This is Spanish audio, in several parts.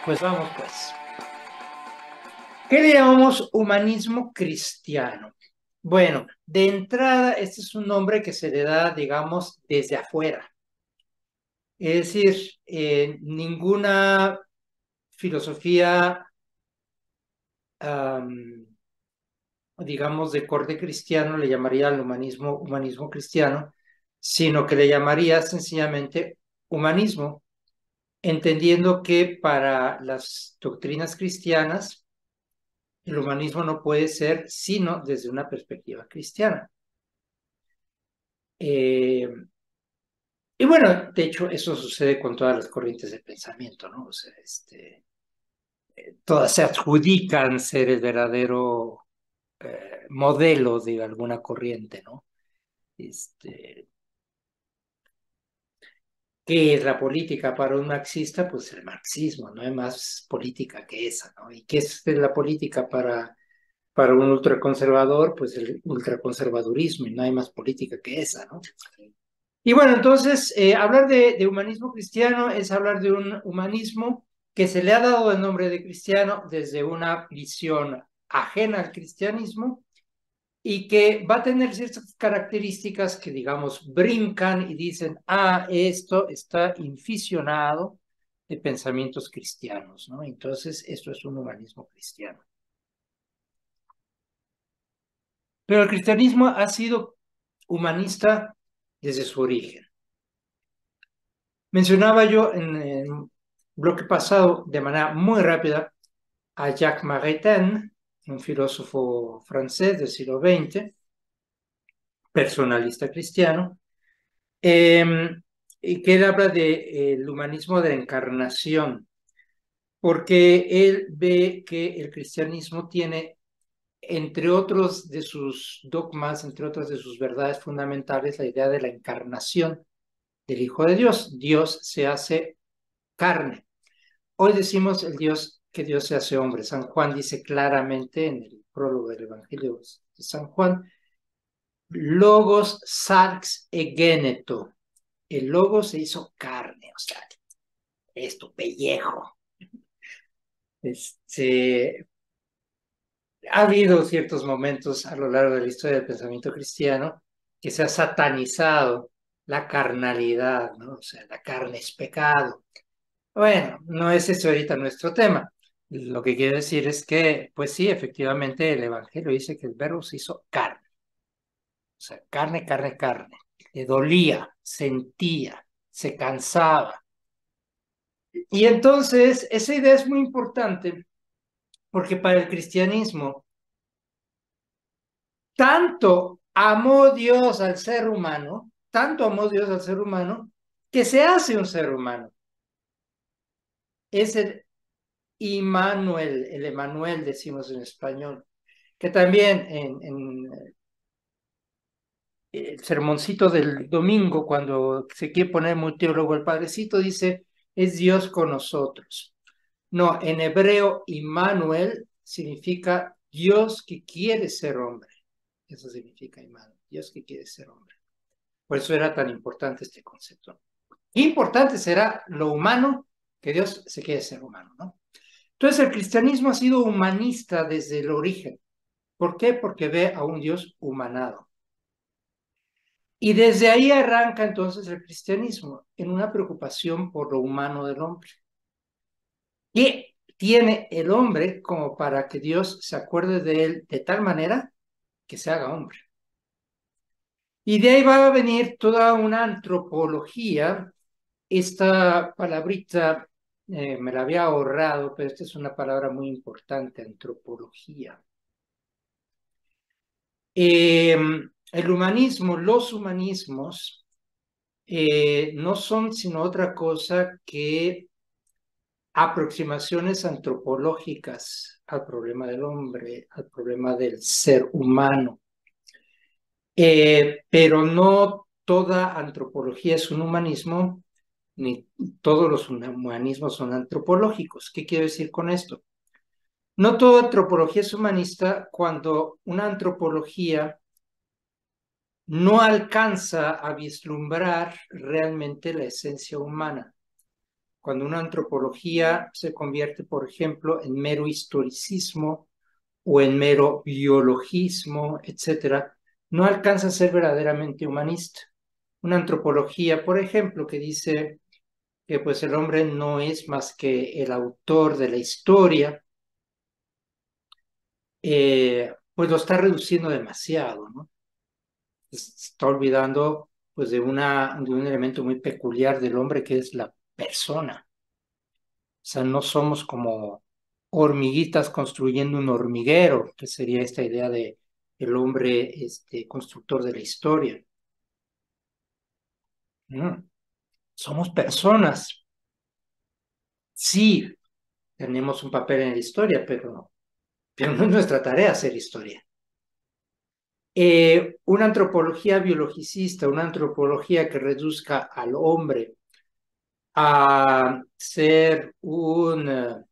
Pues vamos, pues. ¿Qué le llamamos humanismo cristiano? Bueno, de entrada, este es un nombre que se le da, digamos, desde afuera. Es decir, ninguna filosofía, am, digamos, de corte cristiano le llamaría al humanismo cristiano, sino que le llamaría sencillamente humanismo, entendiendo que para las doctrinas cristianas, el humanismo no puede ser sino desde una perspectiva cristiana. Eh, y bueno, de hecho, eso sucede con todas las corrientes de pensamiento, ¿no? O sea, todas se adjudican ser el verdadero modelo de alguna corriente, ¿no? Este, ¿Qué es la política para un marxista? Pues el marxismo, no hay más política que esa, ¿no? ¿Y qué es la política para un ultraconservador? Pues el ultraconservadurismo, y no hay más política que esa, ¿no? Y bueno, entonces, hablar de humanismo cristiano es hablar de un humanismo que se le ha dado el nombre de cristiano desde una visión ajena al cristianismo y que va a tener ciertas características que, digamos, brincan y dicen, ah, esto está inficionado de pensamientos cristianos, ¿no? Entonces, esto es un humanismo cristiano. Pero el cristianismo ha sido humanista desde su origen. Mencionaba yo en el bloque pasado de manera muy rápida a Jacques Maritain, un filósofo francés del siglo XX, personalista cristiano, y que él habla del humanismo de la encarnación, porque él ve que el cristianismo tiene, entre otros de sus dogmas, entre otras de sus verdades fundamentales, la idea de la encarnación del Hijo de Dios. Dios se hace carne. Hoy decimos el Dios, que Dios se hace hombre. San Juan dice claramente en el prólogo del Evangelio de San Juan, Logos sarx egeneto. El logo se hizo carne, o sea, esto, pellejo. Este, ha habido ciertos momentos a lo largo de la historia del pensamiento cristiano que se ha satanizado la carnalidad, ¿no? O sea, la carne es pecado. Bueno, no es eso ahorita nuestro tema. Lo que quiero decir es que, pues sí, efectivamente el Evangelio dice que el verbo se hizo carne. O sea, carne, carne, carne. Le dolía, sentía, se cansaba. Y entonces, esa idea es muy importante porque para el cristianismo, tanto amó Dios al ser humano, tanto amó Dios al ser humano, que se hace un ser humano. Es el Immanuel, el Emanuel decimos en español, que también en el sermoncito del domingo, cuando se quiere poner muy teólogo el padrecito, dice, es Dios con nosotros. No, en hebreo, Immanuel significa Dios que quiere ser hombre. Eso significa Immanuel, Dios que quiere ser hombre. Por eso era tan importante este concepto. Qué importante será lo humano que Dios se quiere ser humano, ¿no? Entonces el cristianismo ha sido humanista desde el origen. ¿Por qué? Porque ve a un Dios humanado. Y desde ahí arranca entonces el cristianismo, en una preocupación por lo humano del hombre. ¿Qué tiene el hombre como para que Dios se acuerde de él de tal manera que se haga hombre? Y de ahí va a venir toda una antropología. Esta palabrita me la había ahorrado, pero esta es una palabra muy importante, antropología. El humanismo, los humanismos, no son sino otra cosa que aproximaciones antropológicas al problema del hombre, al problema del ser humano. Pero no toda antropología es un humanismo, ni todos los humanismos son antropológicos. ¿Qué quiero decir con esto? No toda antropología es humanista cuando una antropología no alcanza a vislumbrar realmente la esencia humana. cuando una antropología se convierte, por ejemplo, en mero historicismo o en mero biologismo, etcétera, no alcanza a ser verdaderamente humanista. Una antropología, por ejemplo, que dice que pues el hombre no es más que el autor de la historia, pues lo está reduciendo demasiado, ¿no? Se está olvidando pues de un elemento muy peculiar del hombre que es la persona. O sea, no somos como hormiguitas construyendo un hormiguero, que sería esta idea de el hombre constructor de la historia. Somos personas. Sí, tenemos un papel en la historia, pero no es nuestra tarea hacer historia. Una antropología biologicista, una antropología que reduzca al hombre a ser un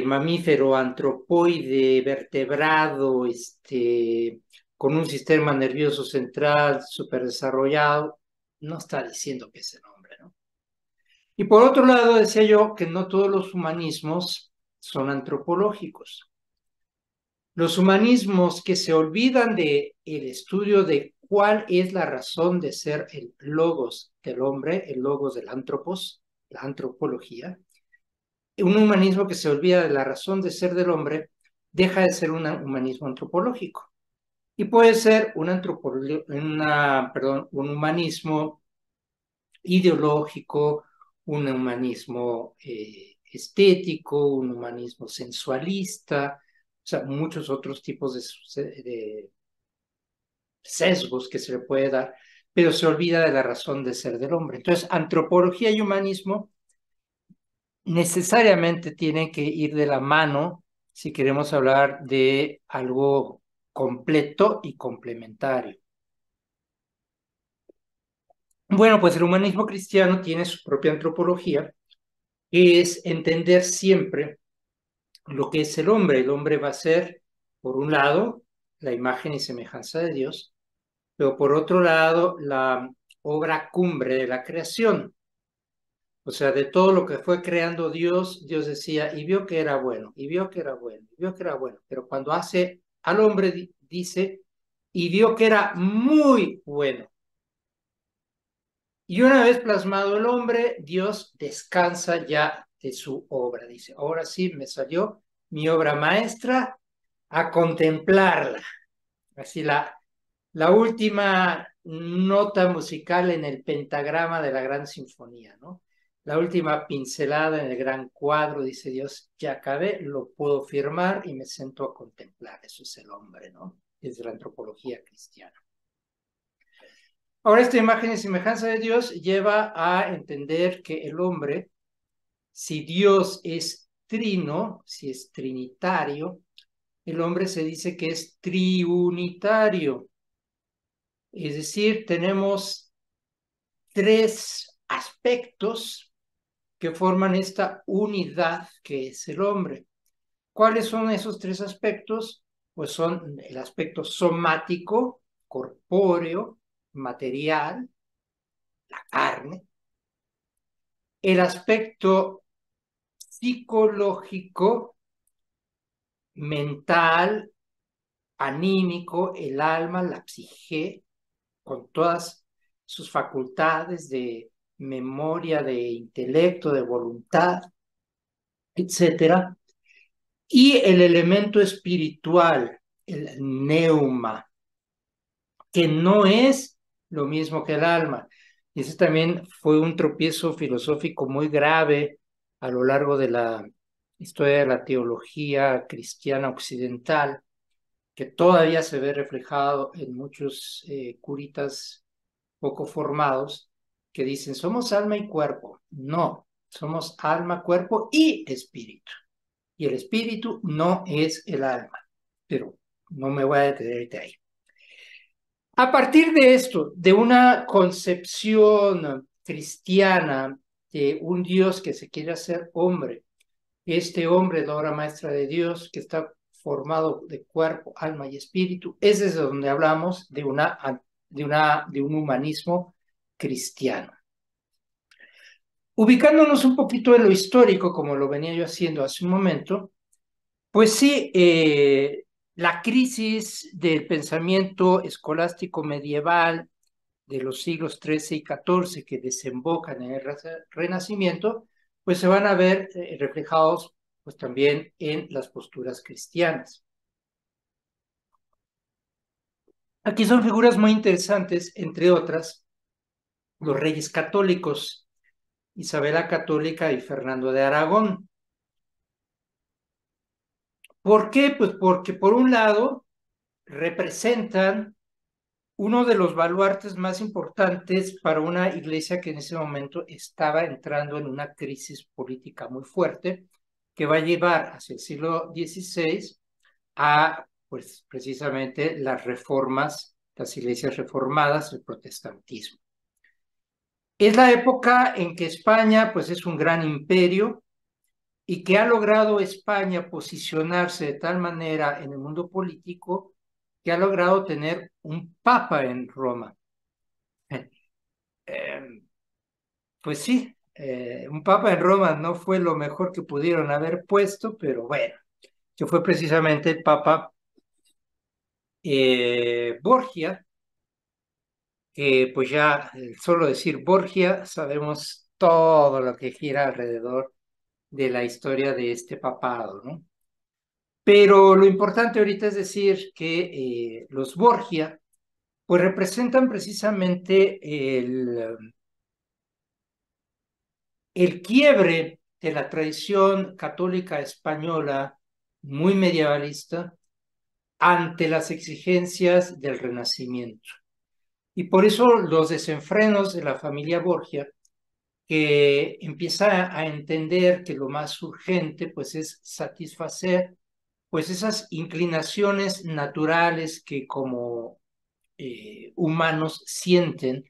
mamífero antropoide vertebrado, con un sistema nervioso central súper desarrollado, no está diciendo que es el hombre, ¿no? Y por otro lado, decía yo que no todos los humanismos son antropológicos. Los humanismos que se olvidan de el estudio de cuál es la razón de ser el logos del hombre, el logos del antropos, la antropología, un humanismo que se olvida de la razón de ser del hombre, deja de ser un humanismo antropológico. Y puede ser un humanismo ideológico, un humanismo estético, un humanismo sensualista, o sea, muchos otros tipos de sesgos que se le puede dar, pero se olvida de la razón de ser del hombre. Entonces, antropología y humanismo necesariamente tienen que ir de la mano si queremos hablar de algo completo y complementario. Bueno, pues el humanismo cristiano tiene su propia antropología, que es entender siempre lo que es el hombre. El hombre va a ser, por un lado, la imagen y semejanza de Dios, pero por otro lado, la obra cumbre de la creación. O sea, de todo lo que fue creando Dios, Dios decía, y vio que era bueno, y vio que era bueno, y vio que era bueno. Pero cuando hace al hombre, dice, y vio que era muy bueno. Y una vez plasmado el hombre, Dios descansa ya de su obra. Dice, ahora sí me salió mi obra maestra a contemplarla. Así la última nota musical en el pentagrama de la gran sinfonía, ¿no? La última pincelada en el gran cuadro, dice Dios, ya acabé, lo puedo firmar y me siento a contemplar. Eso es el hombre, ¿no? Es la antropología cristiana. Ahora, esta imagen y semejanza de Dios lleva a entender que el hombre, si Dios es trino, si es trinitario, el hombre se dice que es triunitario. Es decir, tenemos tres aspectos que forman esta unidad que es el hombre. ¿Cuáles son esos tres aspectos? Pues son el aspecto somático, corpóreo, material, la carne, el aspecto psicológico, mental, anímico, el alma, la psique, con todas sus facultades de memoria, de intelecto, de voluntad, etcétera, y el elemento espiritual, el neuma, que no es lo mismo que el alma. Y ese también fue un tropiezo filosófico muy grave a lo largo de la historia de la teología cristiana occidental, que todavía se ve reflejado en muchos curitas poco formados que dicen, somos alma y cuerpo. No, somos alma, cuerpo y espíritu. Y el espíritu no es el alma, pero no me voy a detener ahí. A partir de esto, de una concepción cristiana de un Dios que se quiere hacer hombre, este hombre, la obra maestra de Dios, que está formado de cuerpo, alma y espíritu, es desde donde hablamos de un humanismo cristiano. Ubicándonos un poquito en lo histórico, como lo venía yo haciendo hace un momento, pues sí, la crisis del pensamiento escolástico medieval de los siglos XIII y XIV que desembocan en el Renacimiento, pues se van a ver reflejados pues también en las posturas cristianas. Aquí son figuras muy interesantes, entre otras, los reyes católicos, Isabel la Católica y Fernando de Aragón. ¿Por qué? Pues porque por un lado representan uno de los baluartes más importantes para una iglesia que en ese momento estaba entrando en una crisis política muy fuerte, que va a llevar hacia el siglo XVI a, pues, precisamente las reformas, las iglesias reformadas, el protestantismo. Es la época en que España, pues, es un gran imperio y que ha logrado España posicionarse de tal manera en el mundo político que ha logrado tener un papa en Roma. Eh, pues sí, un papa en Roma no fue lo mejor que pudieron haber puesto, pero bueno, que fue precisamente el papa Borgia, que pues ya solo decir Borgia sabemos todo lo que gira alrededor de la historia de este papado, ¿no? Pero lo importante ahorita es decir que los Borgia pues representan precisamente el quiebre de la tradición católica española muy medievalista ante las exigencias del Renacimiento. Y por eso los desenfrenos de la familia Borgia, que empieza a entender que lo más urgente pues es satisfacer pues esas inclinaciones naturales que como humanos sienten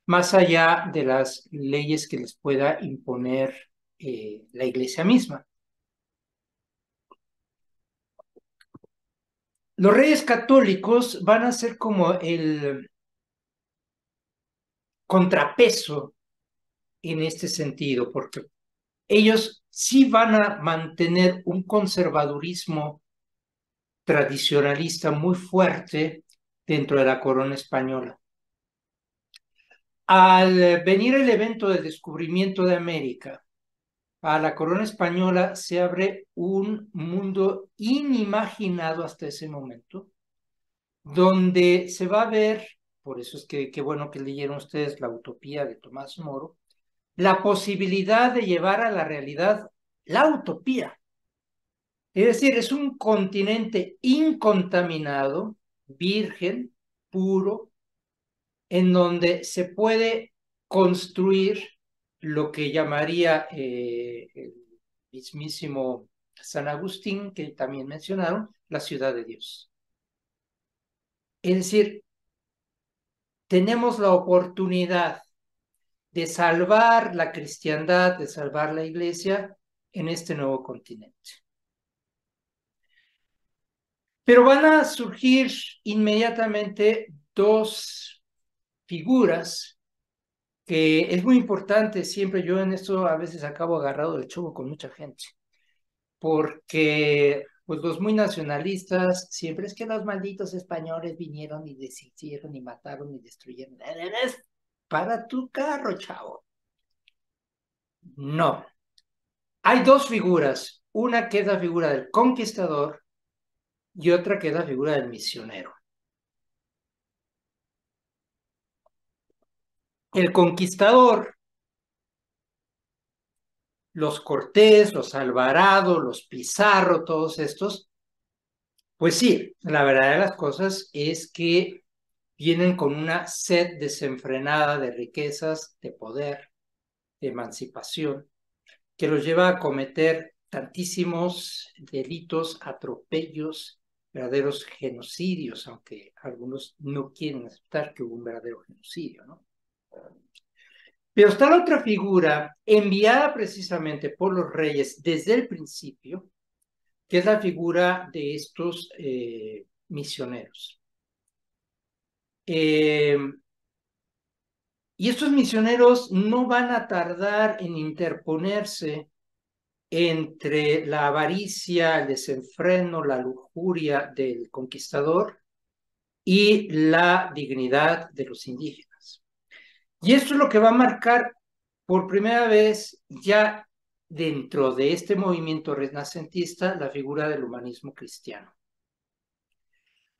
más allá de las leyes que les pueda imponer la iglesia misma. Los reyes católicos van a ser como el contrapeso en este sentido, porque ellos sí van a mantener un conservadurismo tradicionalista muy fuerte dentro de la corona española. Al venir el evento del descubrimiento de América, a la corona española se abre un mundo inimaginado hasta ese momento, donde se va a ver, por eso es que qué bueno que leyeron ustedes La Utopía de Tomás Moro, la posibilidad de llevar a la realidad la utopía. Es decir, es un continente incontaminado, virgen, puro, en donde se puede construir lo que llamaría el mismísimo San Agustín, que también mencionaron, la ciudad de Dios. Es decir, tenemos la oportunidad de salvar la cristiandad, de salvar la iglesia en este nuevo continente. Pero van a surgir inmediatamente dos figuras que es muy importante siempre, yo en esto a veces acabo agarrado del choco con mucha gente, porque pues los muy nacionalistas siempre es que los malditos españoles vinieron y deshicieron y mataron y destruyeron. ¡Eres para tu carro, chavo! No. Hay dos figuras, una que es la figura del conquistador y otra que es la figura del misionero. El conquistador, los Cortés, los Alvarado, los Pizarro, todos estos, pues sí, la verdad de las cosas es que vienen con una sed desenfrenada de riquezas, de poder, de emancipación, que los lleva a cometer tantísimos delitos, atropellos, verdaderos genocidios, aunque algunos no quieren aceptar que hubo un verdadero genocidio, ¿no? Pero está la otra figura enviada precisamente por los reyes desde el principio, que es la figura de estos misioneros. Y estos misioneros no van a tardar en interponerse entre la avaricia, el desenfreno, la lujuria del conquistador y la dignidad de los indígenas. Y esto es lo que va a marcar por primera vez ya dentro de este movimiento renacentista la figura del humanismo cristiano.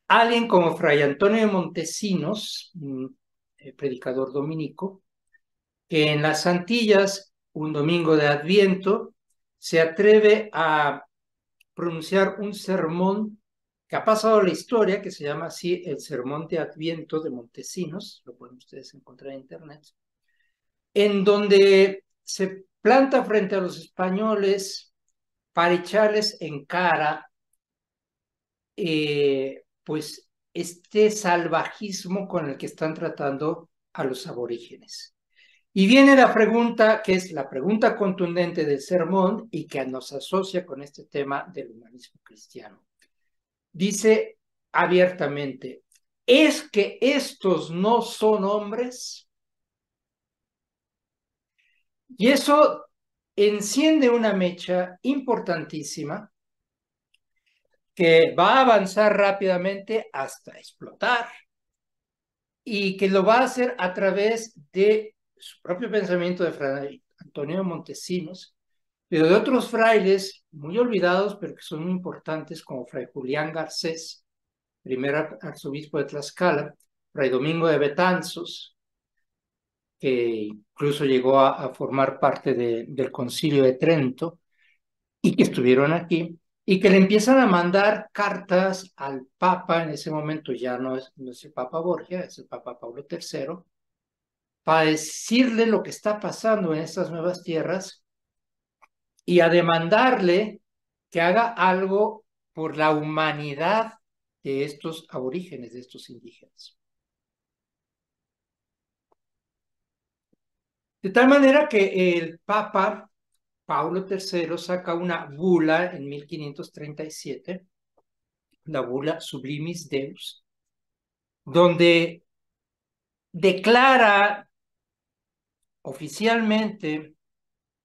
Alguien como Fray Antonio de Montesinos, un predicador dominico, que en las Antillas, un domingo de Adviento, se atreve a pronunciar un sermón que ha pasado a la historia, que se llama así el Sermón de Adviento de Montesinos, lo pueden ustedes encontrar en internet, en donde se planta frente a los españoles para echarles en cara pues este salvajismo con el que están tratando a los aborígenes. Y viene la pregunta, que es la pregunta contundente del sermón y que nos asocia con este tema del humanismo cristiano. Dice abiertamente, ¿es que estos no son hombres? Y eso enciende una mecha importantísima que va a avanzar rápidamente hasta explotar y que lo va a hacer a través de su propio pensamiento de Fray Antonio Montesinos, pero de otros frailes muy olvidados, pero que son muy importantes, como Fray Julián Garcés, primer arzobispo de Tlaxcala, Fray Domingo de Betanzos, que incluso llegó a formar parte del Concilio de Trento, y que estuvieron aquí, y que le empiezan a mandar cartas al Papa, en ese momento ya no es el Papa Borgia, es el Papa Pablo III, para decirle lo que está pasando en estas nuevas tierras y a demandarle que haga algo por la humanidad de estos aborígenes, de estos indígenas. De tal manera que el Papa Pablo III saca una bula en 1537, la bula Sublimis Deus, donde declara oficialmente,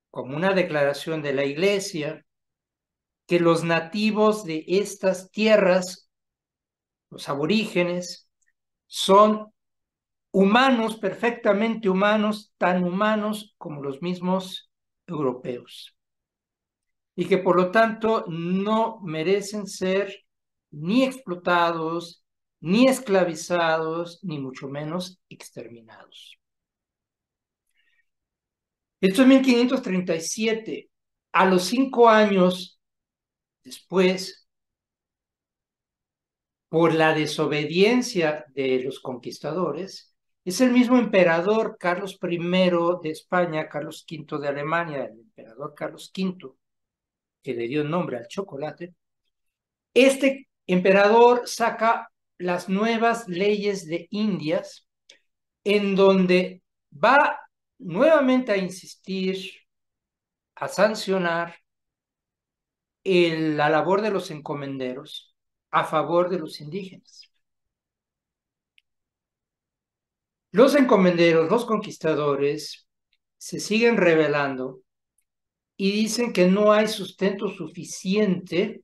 como una declaración de la Iglesia, que los nativos de estas tierras, los aborígenes, son humanos, perfectamente humanos, tan humanos como los mismos europeos, y que por lo tanto no merecen ser ni explotados, ni esclavizados, ni mucho menos exterminados. Esto es 1537. A los 5 años después, por la desobediencia de los conquistadores, es el mismo emperador Carlos I de España, Carlos V de Alemania, el emperador Carlos V, que le dio nombre al chocolate. Este emperador saca las nuevas leyes de Indias, en donde va nuevamente a insistir, a sancionar la labor de los encomenderos a favor de los indígenas. Los encomenderos, los conquistadores, se siguen rebelando y dicen que no hay sustento suficiente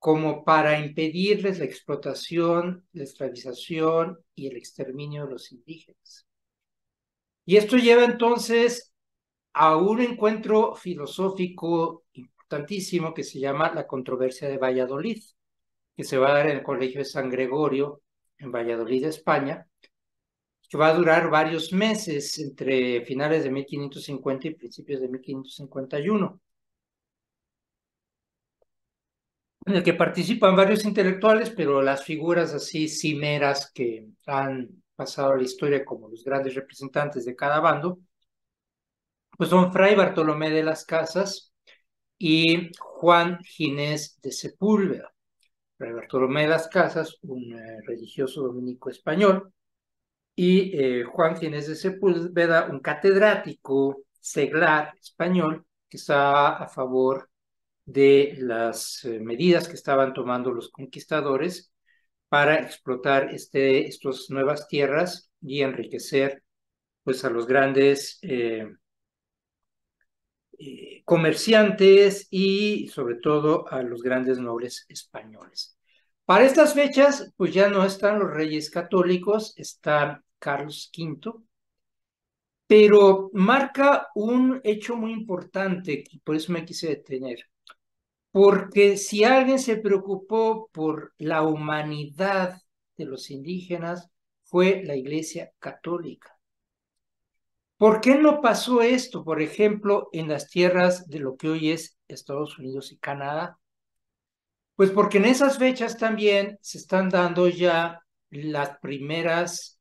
como para impedirles la explotación, la esclavización y el exterminio de los indígenas. Y esto lleva entonces a un encuentro filosófico importantísimo que se llama la controversia de Valladolid, que se va a dar en el Colegio de San Gregorio, en Valladolid, España, que va a durar varios meses, entre finales de 1550 y principios de 1551, en el que participan varios intelectuales, pero las figuras así cimeras que han pasado a la historia como los grandes representantes de cada bando, pues son Fray Bartolomé de las Casas y Juan Ginés de Sepúlveda. Fray Bartolomé de las Casas, un religioso dominico español, y Juan Ginés de Sepúlveda, un catedrático seglar español que está a favor de las medidas que estaban tomando los conquistadores para explotar estas nuevas tierras y enriquecer pues a los grandes comerciantes y sobre todo a los grandes nobles españoles. Para estas fechas, pues ya no están los reyes católicos, está Carlos V, pero marca un hecho muy importante, y por eso me quise detener, porque si alguien se preocupó por la humanidad de los indígenas, fue la Iglesia Católica. ¿Por qué no pasó esto, por ejemplo, en las tierras de lo que hoy es Estados Unidos y Canadá? Pues porque en esas fechas también se están dando ya las primeras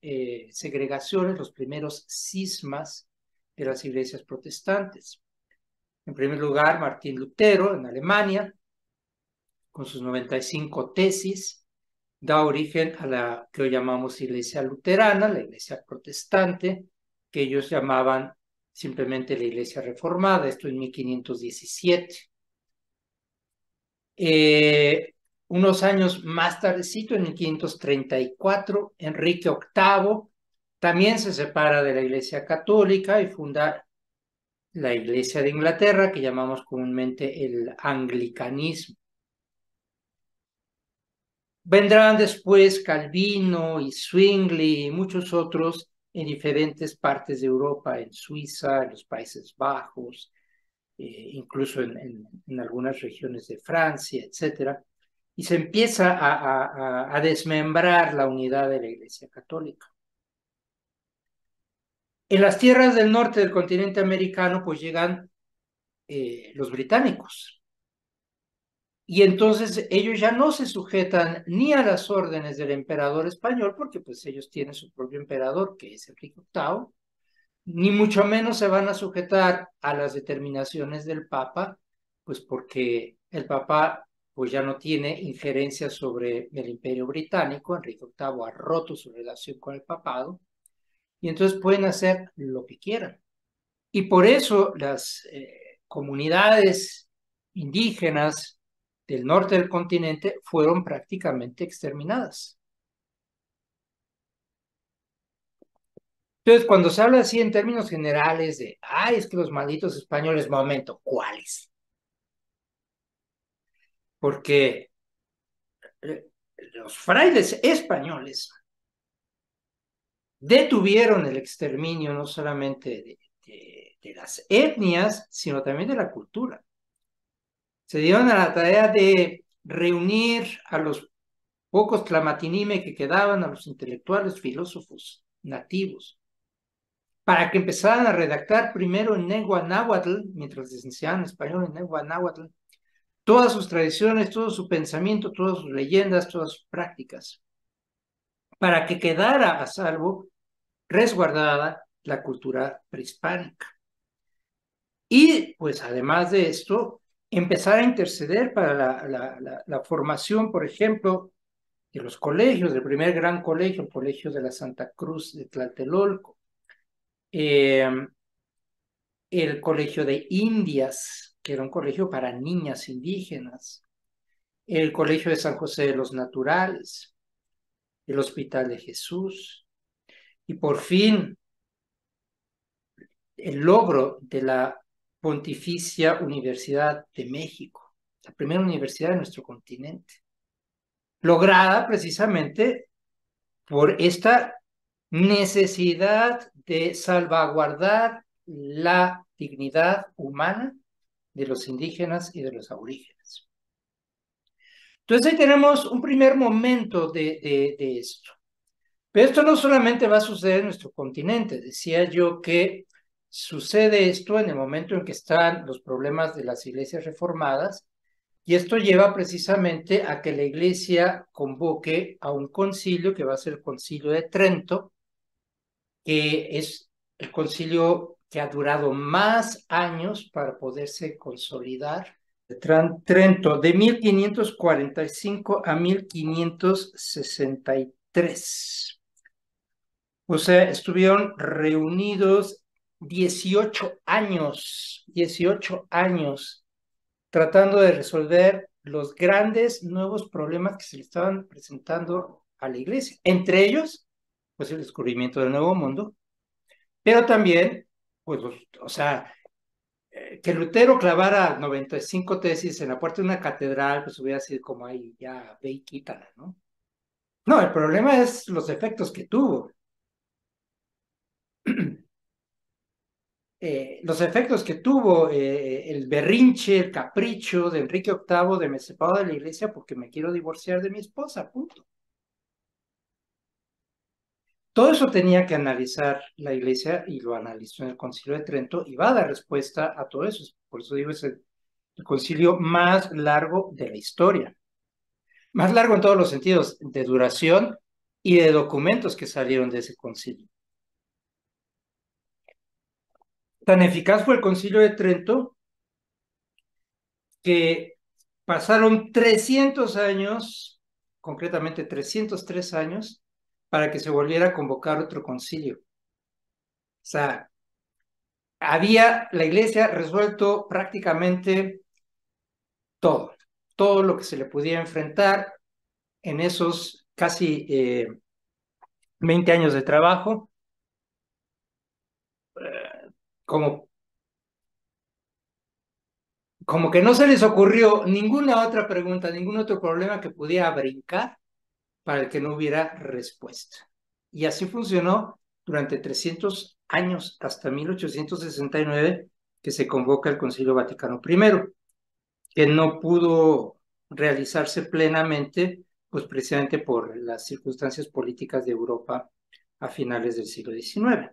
segregaciones, los primeros cismas de las iglesias protestantes. En primer lugar, Martín Lutero en Alemania, con sus 95 tesis, da origen a la que hoy llamamos iglesia luterana, la iglesia protestante, que ellos llamaban simplemente la iglesia reformada, esto en 1517. Unos años más tardecito, en 1534, Enrique VIII también se separa de la iglesia católica y funda la iglesia de Inglaterra, que llamamos comúnmente el anglicanismo. Vendrán después Calvino y Zwingli y muchos otros en diferentes partes de Europa, en Suiza, en los Países Bajos, incluso en algunas regiones de Francia, etcétera, y se empieza a desmembrar la unidad de la Iglesia Católica. En las tierras del norte del continente americano, pues llegan los británicos, y entonces ellos ya no se sujetan ni a las órdenes del emperador español, porque pues ellos tienen su propio emperador, que es Enrique VIII, ni mucho menos se van a sujetar a las determinaciones del Papa, pues porque el Papa pues ya no tiene injerencia sobre el Imperio Británico. Enrique VIII ha roto su relación con el papado, y entonces pueden hacer lo que quieran. Y por eso las comunidades indígenas del norte del continente fueron prácticamente exterminadas. Entonces, cuando se habla así en términos generales de, ay, es que los malditos españoles, momento, ¿cuáles? Porque los frailes españoles detuvieron el exterminio no solamente de las etnias, sino también de la cultura. Se dieron a la tarea de reunir a los pocos tlamatinime que quedaban, a los intelectuales, filósofos nativos, para que empezaran a redactar primero en lengua náhuatl, mientras les enseñaban español en lengua náhuatl, todas sus tradiciones, todo su pensamiento, todas sus leyendas, todas sus prácticas, para que quedara a salvo, resguardada, la cultura prehispánica. Y pues además de esto, empezar a interceder para la formación, por ejemplo, de los colegios, del primer gran colegio, el Colegio de la Santa Cruz de Tlatelolco, el Colegio de Indias, que era un colegio para niñas indígenas, el Colegio de San José de los Naturales, el Hospital de Jesús, y por fin el logro de la Pontificia Universidad de México, la primera universidad de nuestro continente, lograda precisamente por esta necesidad de salvaguardar la dignidad humana de los indígenas y de los aborígenes. Entonces ahí tenemos un primer momento de esto. Pero esto no solamente va a suceder en nuestro continente. Decía yo que sucede esto en el momento en que están los problemas de las iglesias reformadas, y esto lleva precisamente a que la iglesia convoque a un concilio que va a ser el Concilio de Trento, que es el concilio que ha durado más años para poderse consolidar. Trento, de 1545 a 1563. O sea, estuvieron reunidos 18 años, tratando de resolver los grandes nuevos problemas que se le estaban presentando a la iglesia. Entre ellos, pues el descubrimiento del Nuevo Mundo, Pero también, pues, o sea, que Lutero clavara 95 tesis en la puerta de una catedral, pues hubiera sido como ahí, ya ve y quítala, ¿no? No, el problema es los efectos que tuvo. Los efectos que tuvo el berrinche, el capricho de Enrique VIII de me separo de la iglesia porque me quiero divorciar de mi esposa, punto. Todo eso tenía que analizar la iglesia y lo analizó en el Concilio de Trento y va a dar respuesta a todo eso. Por eso digo, es el concilio más largo de la historia. Más largo en todos los sentidos, de duración y de documentos que salieron de ese concilio. Tan eficaz fue el Concilio de Trento que pasaron 300 años, concretamente 303 años, para que se volviera a convocar otro concilio. O sea, había la iglesia resuelto prácticamente todo, todo lo que se le podía enfrentar en esos casi 20 años de trabajo, como, como que no se les ocurrió ninguna otra pregunta, ningún otro problema que pudiera brincar para el que no hubiera respuesta. Y así funcionó durante 300 años, hasta 1869, que se convoca el Concilio Vaticano I, que no pudo realizarse plenamente, pues precisamente por las circunstancias políticas de Europa a finales del siglo XIX.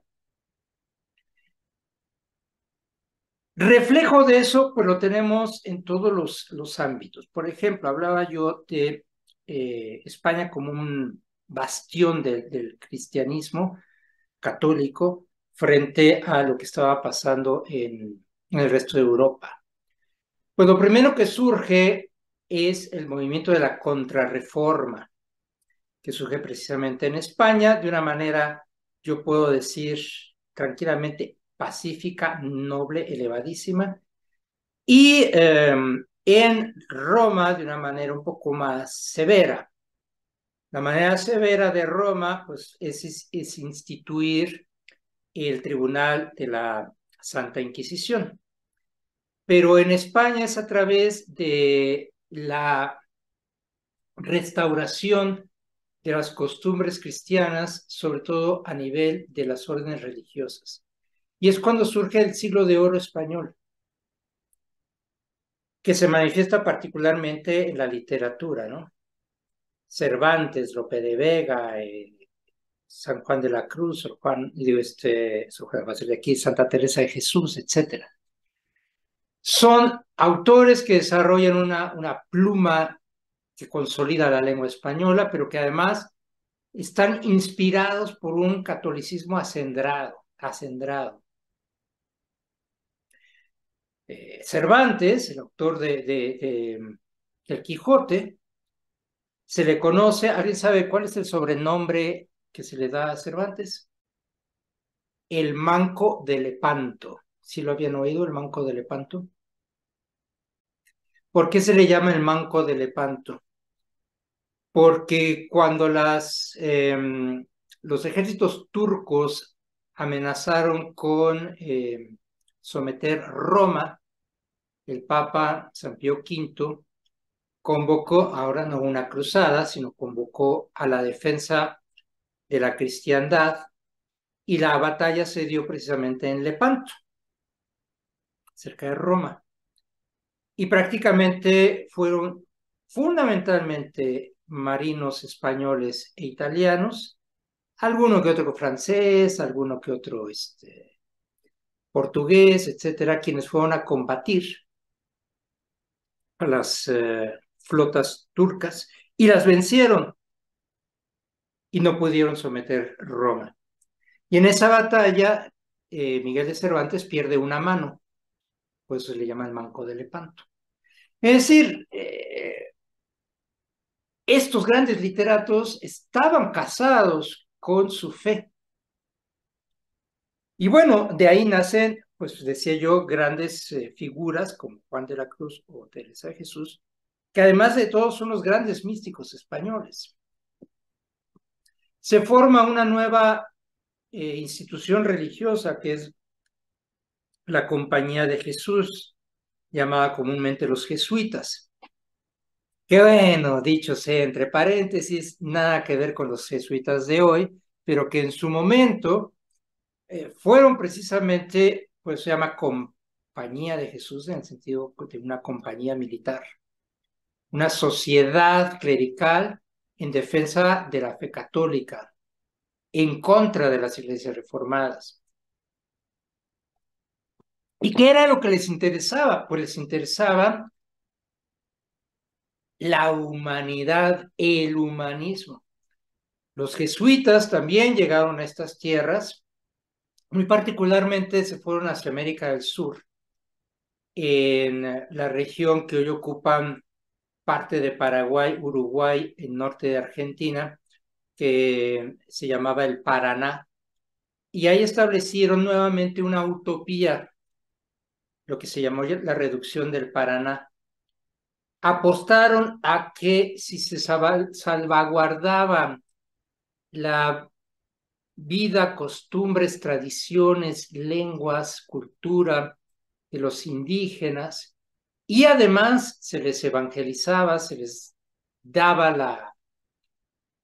Reflejo de eso, pues lo tenemos en todos los ámbitos. Por ejemplo, hablaba yo de España como un bastión del cristianismo católico frente a lo que estaba pasando en el resto de Europa. Pues lo primero que surge es el movimiento de la contrarreforma, que surge precisamente en España de una manera, yo puedo decir tranquilamente, pacífica, noble, elevadísima, y en Roma de una manera un poco más severa. La manera severa de Roma pues, es instituir el Tribunal de la Santa Inquisición. Pero en España es a través de la restauración de las costumbres cristianas, sobre todo a nivel de las órdenes religiosas. Y es cuando surge el siglo de oro español, que se manifiesta particularmente en la literatura, ¿no? Cervantes, Lope de Vega, San Juan de la Cruz, San Juan de aquí, Santa Teresa de Jesús, etcétera. Son autores que desarrollan una pluma que consolida la lengua española, pero que además están inspirados por un catolicismo acendrado. Cervantes, el autor del Quijote, se le conoce, ¿alguien sabe cuál es el sobrenombre que se le da a Cervantes? El Manco de Lepanto. ¿Sí lo habían oído, el Manco de Lepanto? ¿Por qué se le llama el Manco de Lepanto? Porque cuando los ejércitos turcos amenazaron con someter Roma, el Papa San Pío V convocó, ahora no una cruzada, sino convocó a la defensa de la cristiandad y la batalla se dio precisamente en Lepanto, cerca de Roma. Y prácticamente fueron fundamentalmente marinos españoles e italianos, alguno que otro francés, alguno que otro portugués, etcétera, quienes fueron a combatir a las flotas turcas y las vencieron y no pudieron someter Roma. Y en esa batalla, Miguel de Cervantes pierde una mano, por eso se le llama el Manco de Lepanto. Es decir, estos grandes literatos estaban casados con su fe. Y bueno, de ahí nacen, pues decía yo, grandes figuras como Juan de la Cruz o Teresa de Jesús, que además de todo son los grandes místicos españoles. Se forma una nueva institución religiosa que es la Compañía de Jesús, llamada comúnmente los jesuitas. Que bueno, dicho sea entre paréntesis, nada que ver con los jesuitas de hoy, pero que en su momento fueron precisamente, pues se llama Compañía de Jesús en el sentido de una compañía militar, una sociedad clerical en defensa de la fe católica, en contra de las iglesias reformadas. ¿Y qué era lo que les interesaba? Pues les interesaba la humanidad, el humanismo. Los jesuitas también llegaron a estas tierras, muy particularmente se fueron hacia América del Sur, en la región que hoy ocupan parte de Paraguay, Uruguay, el norte de Argentina, que se llamaba el Paraná. Y ahí establecieron nuevamente una utopía, lo que se llamó la reducción del Paraná. Apostaron a que si se salvaguardaba la vida, costumbres, tradiciones, lenguas, cultura de los indígenas, y además se les evangelizaba, se les daba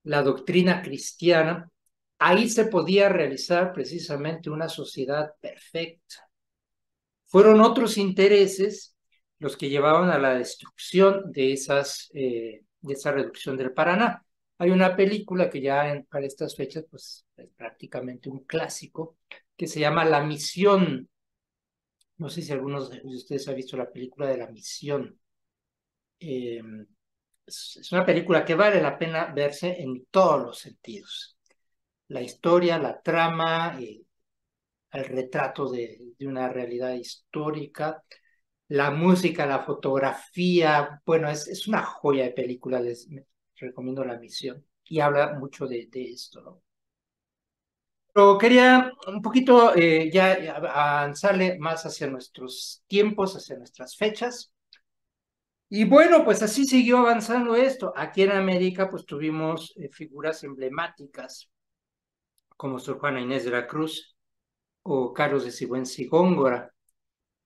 la doctrina cristiana, ahí se podía realizar precisamente una sociedad perfecta. Fueron otros intereses los que llevaban a la destrucción de esa reducción del Paraná. Hay una película que ya para estas fechas pues, es prácticamente un clásico, que se llama La Misión. No sé si algunos de ustedes han visto la película de La Misión. Eh, es una película que vale la pena verse en todos los sentidos. La historia, la trama, el retrato de una realidad histórica, la música, la fotografía, bueno, es una joya de película, les recomiendo La Misión y habla mucho de esto, ¿no? Pero quería un poquito ya avanzarle más hacia nuestros tiempos, hacia nuestras fechas. Y bueno, pues así siguió avanzando esto. Aquí en América, pues tuvimos figuras emblemáticas como Sor Juana Inés de la Cruz o Carlos de Sigüenza y Góngora.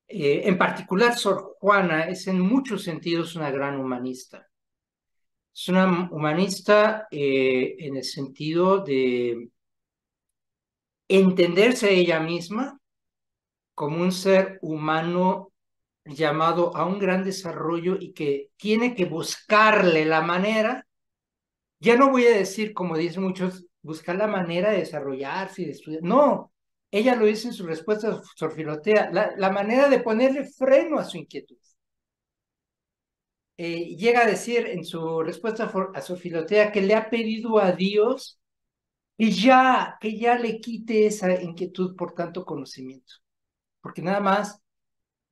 En particular, Sor Juana es en muchos sentidos una gran humanista. Es una humanista en el sentido de entenderse a ella misma como un ser humano llamado a un gran desarrollo y que tiene que buscarle la manera, ya no voy a decir, como dicen muchos, buscar la manera de desarrollarse y de estudiar. No, ella lo dice en su respuesta a Sor Filotea, la manera de ponerle freno a su inquietud. Llega a decir en su respuesta a Sor Filotea que le ha pedido a Dios que ya le quite esa inquietud por tanto conocimiento, porque nada más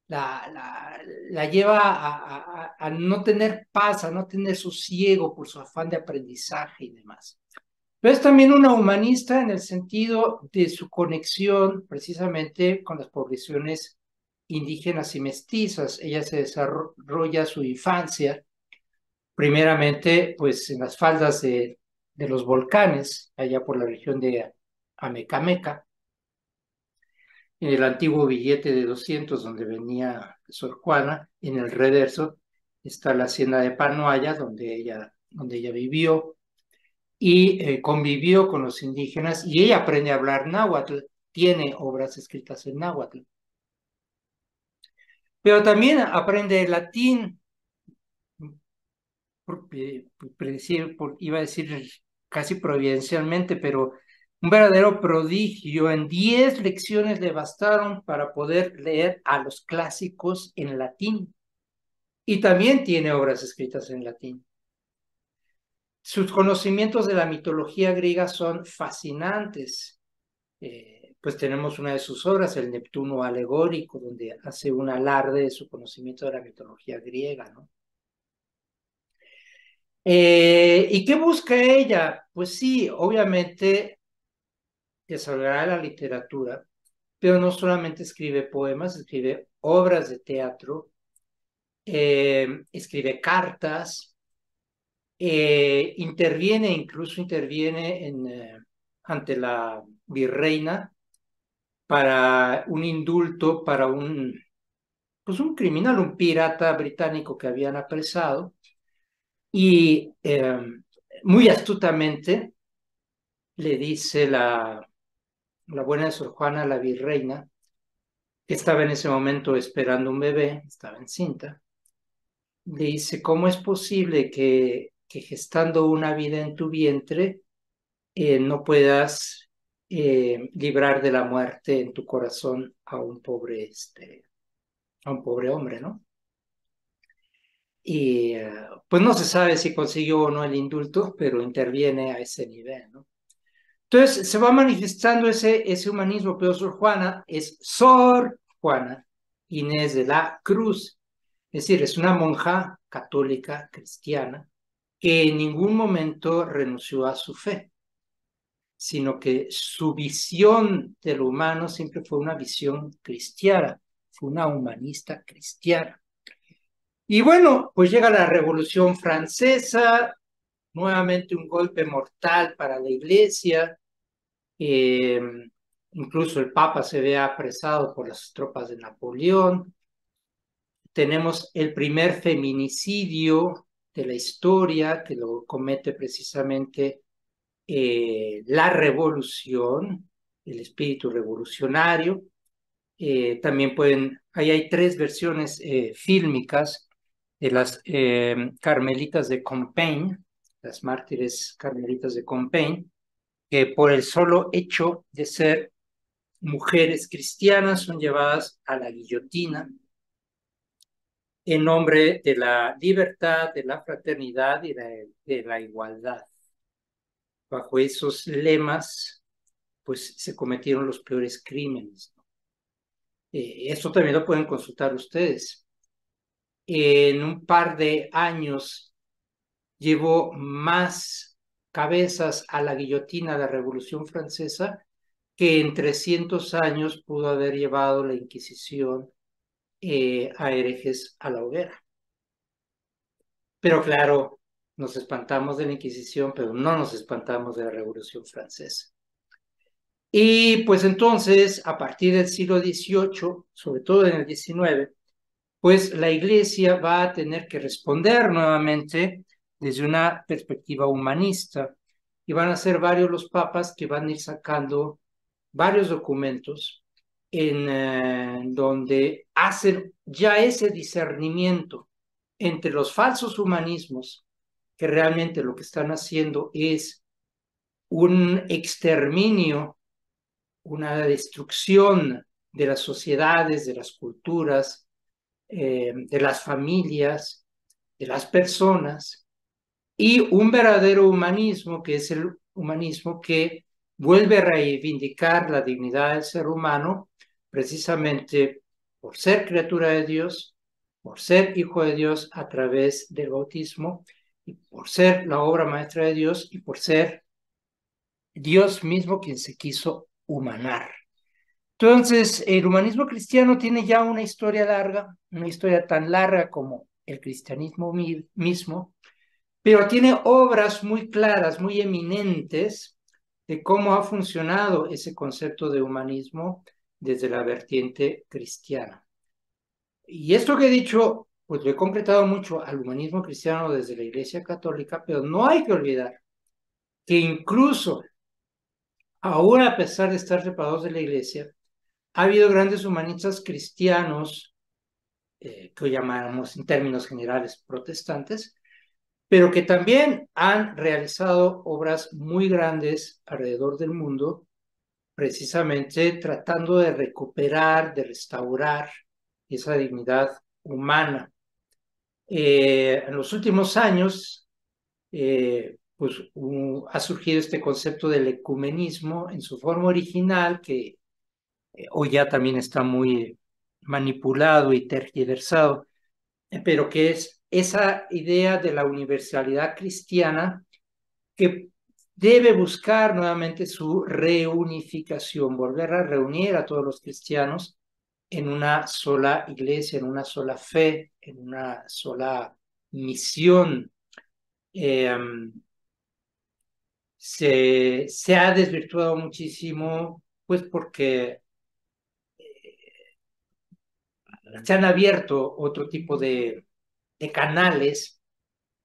la lleva a no tener paz, a no tener sosiego por su afán de aprendizaje y demás. Pero es también una humanista en el sentido de su conexión precisamente con las poblaciones indígenas y mestizas. Ella se desarrolla su infancia primeramente pues en las faldas de los volcanes, allá por la región de Amecameca, en el antiguo billete de 200 donde venía Sor Juana, en el reverso está la hacienda de Panoaya, donde ella vivió y convivió con los indígenas y ella aprende a hablar náhuatl, tiene obras escritas en náhuatl. Pero también aprende latín, iba a decir casi providencialmente, pero un verdadero prodigio. En 10 lecciones le bastaron para poder leer a los clásicos en latín. Y también tiene obras escritas en latín. Sus conocimientos de la mitología griega son fascinantes. Pues tenemos una de sus obras, el Neptuno alegórico, donde hace un alarde de su conocimiento de la mitología griega, ¿no? ¿Y qué busca ella? Pues sí, obviamente desarrollará la literatura, pero no solamente escribe poemas, escribe obras de teatro, escribe cartas, incluso interviene ante la virreina para un indulto para pues un criminal, un pirata británico que habían apresado, y muy astutamente le dice la buena de Sor Juana a la virreina, que estaba en ese momento esperando un bebé, estaba encinta, le dice: ¿cómo es posible que gestando una vida en tu vientre no puedas librar de la muerte en tu corazón a un pobre hombre, ¿no? Y pues no se sabe si consiguió o no el indulto, pero interviene a ese nivel, ¿no? Entonces se va manifestando ese humanismo, pero Sor Juana es Sor Juana Inés de la Cruz, es decir, es una monja católica cristiana que en ningún momento renunció a su fe, sino que su visión de lo humano siempre fue una visión cristiana, fue una humanista cristiana. Y bueno, pues llega la Revolución Francesa, nuevamente un golpe mortal para la Iglesia. eh, Incluso el Papa se ve apresado por las tropas de Napoleón. Tenemos el primer feminicidio de la historia, que lo comete precisamente la revolución, el espíritu revolucionario. También ahí hay tres versiones fílmicas de las carmelitas de Compiègne, las mártires carmelitas de Compiègne, que por el solo hecho de ser mujeres cristianas son llevadas a la guillotina en nombre de la libertad, de la fraternidad y de la igualdad. Bajo esos lemas, pues se cometieron los peores crímenes. Esto también lo pueden consultar ustedes. En un par de años llevó más cabezas a la guillotina de la Revolución Francesa que en 300 años pudo haber llevado la Inquisición a herejes a la hoguera. Pero claro, nos espantamos de la Inquisición, pero no nos espantamos de la Revolución Francesa. Y pues entonces, a partir del siglo XVIII, sobre todo en el XIX, pues la Iglesia va a tener que responder nuevamente desde una perspectiva humanista. Y van a ser varios los papas que van a ir sacando varios documentos en donde hacen ya ese discernimiento entre los falsos humanismos, que realmente lo que están haciendo es un exterminio, una destrucción de las sociedades, de las culturas, de las familias, de las personas, y un verdadero humanismo, que es el humanismo que vuelve a reivindicar la dignidad del ser humano, precisamente por ser criatura de Dios, por ser hijo de Dios a través del bautismo, y por ser la obra maestra de Dios, y por ser Dios mismo quien se quiso humanar. Entonces, el humanismo cristiano tiene ya una historia larga, una historia tan larga como el cristianismo mismo, pero tiene obras muy claras, muy eminentes de cómo ha funcionado ese concepto de humanismo desde la vertiente cristiana. Y esto que he dicho, pues lo he concretado mucho al humanismo cristiano desde la Iglesia Católica, pero no hay que olvidar que incluso ahora, a pesar de estar separados de la Iglesia, ha habido grandes humanistas cristianos, que hoy llamamos en términos generales protestantes, pero que también han realizado obras muy grandes alrededor del mundo, precisamente tratando de recuperar, de restaurar esa dignidad humana. En los últimos años, pues ha surgido este concepto del ecumenismo en su forma original, que hoy ya también está muy manipulado y tergiversado, pero que es esa idea de la universalidad cristiana que debe buscar nuevamente su reunificación, volver a reunir a todos los cristianos en una sola iglesia, en una sola fe, en una sola misión. se ha desvirtuado muchísimo, pues porque se han abierto otro tipo de canales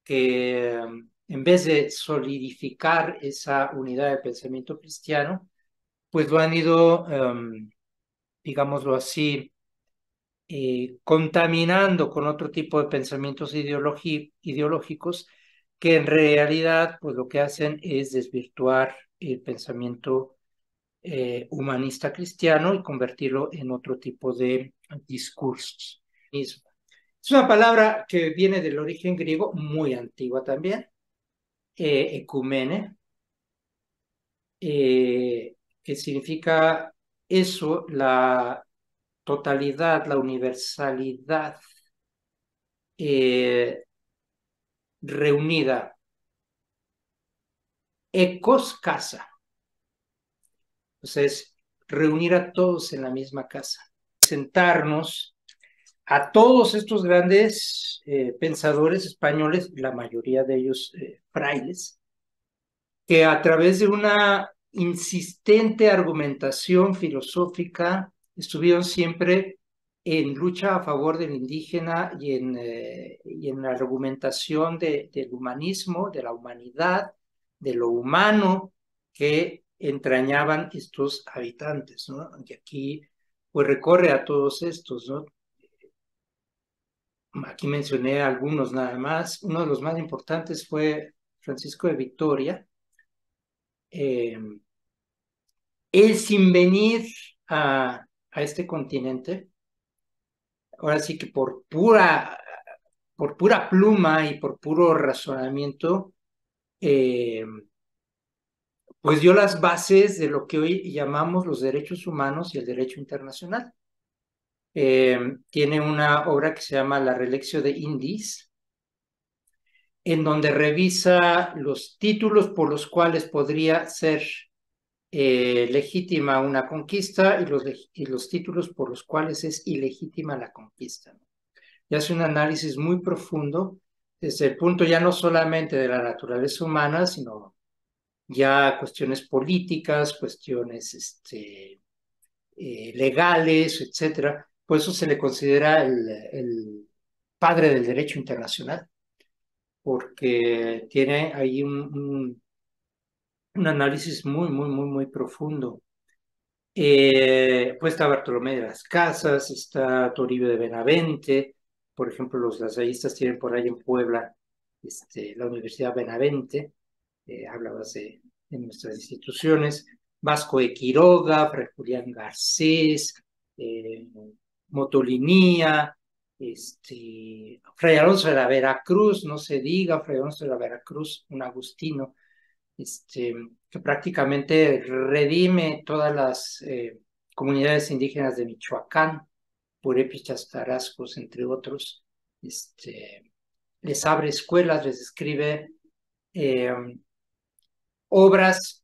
que en vez de solidificar esa unidad de pensamiento cristiano, pues lo han ido, digámoslo así, contaminando con otro tipo de pensamientos ideológicos que en realidad pues lo que hacen es desvirtuar el pensamiento humanista cristiano y convertirlo en otro tipo de discursos. Es una palabra que viene del origen griego muy antigua también, ecumene, que significa eso, la totalidad, la universalidad reunida. Ecos casa, entonces reunir a todos en la misma casa, sentarnos a todos estos grandes pensadores españoles, la mayoría de ellos frailes, que a través de una insistente argumentación filosófica estuvieron siempre en lucha a favor del indígena y en la argumentación del humanismo, de la humanidad, de lo humano que entrañaban estos habitantes, ¿no? Y aquí pues recorre a todos estos, ¿no? Aquí mencioné algunos nada más. Uno de los más importantes fue Francisco de Vitoria. Él sin venir a este continente, ahora sí que por pura pluma y por puro razonamiento, eh, pues dio las bases de lo que hoy llamamos los derechos humanos y el derecho internacional. Tiene una obra que se llama La Relectio de Indis, en donde revisa los títulos por los cuales podría ser legítima una conquista y los títulos por los cuales es ilegítima la conquista, ¿no? Y hace un análisis muy profundo desde el punto ya no solamente de la naturaleza humana, sino ya cuestiones políticas, cuestiones legales, etcétera. Por eso se le considera el padre del derecho internacional, porque tiene ahí un análisis muy, muy, muy, muy profundo. Pues está Bartolomé de las Casas, está Toribio de Benavente, por ejemplo, los lasallistas tienen por ahí en Puebla la Universidad Benavente, hablabas de nuestras instituciones, Vasco de Quiroga, Fray Julián Garcés, Motolinía, Fray Alonso de la Veracruz, no se diga, Fray Alonso de la Veracruz, un agustino, que prácticamente redime todas las comunidades indígenas de Michoacán, purépechas, tarascos, entre otros. Les abre escuelas, les escribe eh, obras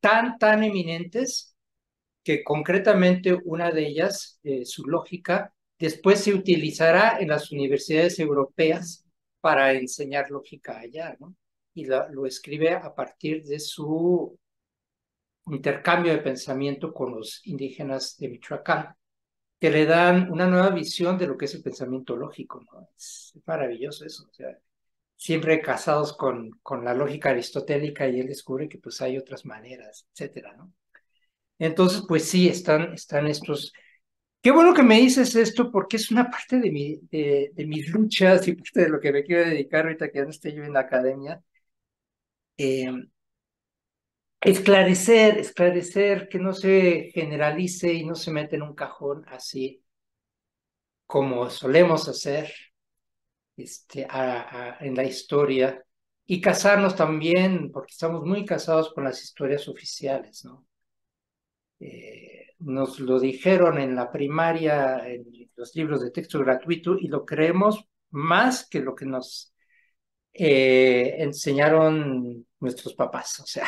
tan eminentes que concretamente una de ellas, su lógica, después se utilizará en las universidades europeas para enseñar lógica allá, ¿no? Y lo escribe a partir de su intercambio de pensamiento con los indígenas de Michoacán, que le dan una nueva visión de lo que es el pensamiento lógico, ¿no? Es maravilloso eso, o sea, siempre casados con la lógica aristotélica y él descubre que pues hay otras maneras, etcétera, ¿no? Entonces, pues sí, están estos. Qué bueno que me dices esto porque es una parte de mis luchas y parte de lo que me quiero dedicar ahorita que ya no estoy yo en la academia. Eh, esclarecer, que no se generalice y no se mete en un cajón así como solemos hacer en la historia y casarnos también, porque estamos muy casados con las historias oficiales, ¿no? Nos lo dijeron en la primaria, en los libros de texto gratuito, y lo creemos más que lo que nos enseñaron nuestros papás. O sea,